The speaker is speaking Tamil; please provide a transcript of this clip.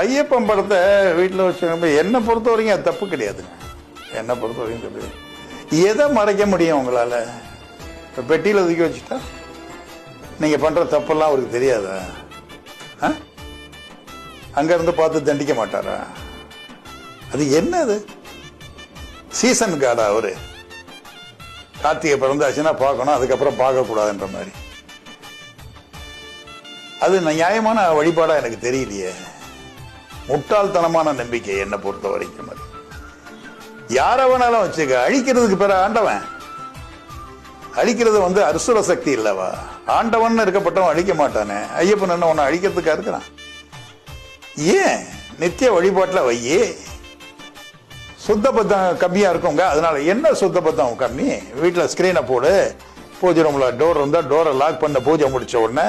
ஐயப்பன் படத்தை வீட்டில் வச்சு என்னை பொறுத்த வரைக்கும் அது தப்பு கிடையாதுங்க. என்னை பொறுத்த வரைக்கும் தப்பு. எதை மறைக்க முடியும் உங்களால்? இப்போ பெட்டியில் ஒதுக்கி வச்சுட்டா நீங்கள் பண்ணுற தப்பெல்லாம் அவருக்கு தெரியாதா? அங்கேருந்து பார்த்து தண்டிக்க மாட்டாரா? அது என்னது சீசன் கார்டா? அவரு கார்த்திகை பிறந்தாச்சுன்னா பார்க்கணும், அதுக்கப்புறம் பார்க்கக்கூடாதுன்ற மாதிரி. அது நியாயமான வழிபாடா எனக்கு தெரியலையே. முட்டாள்தனமான நம்பிக்கை என்னை பொறுத்த வரைக்கும். அது யார வேணாலும் வச்சுக்க, அழிக்கிறதுக்கு பிற ஆண்டவன். அழிக்கிறது அசுர சக்தி இல்லவா? ஆண்டவன் இருக்கப்பட்டவன் அழிக்க மாட்டானே. ஐயப்பன் என்ன உன்னை அழிக்கிறதுக்கா இருக்கிறான்? ஏன் நித்திய வழிபாட்டில் வையே. சுத்த பத்தம் கம்மியா இருக்குங்க, அதனால என்ன சுத்த பத்தம் கம்மி? வீட்டில் ஸ்கிரீனை போடு, பூஜை ரூம்ல டோர் இருந்தா டோரை லாக் பண்ண, பூஜை முடிச்ச உடனே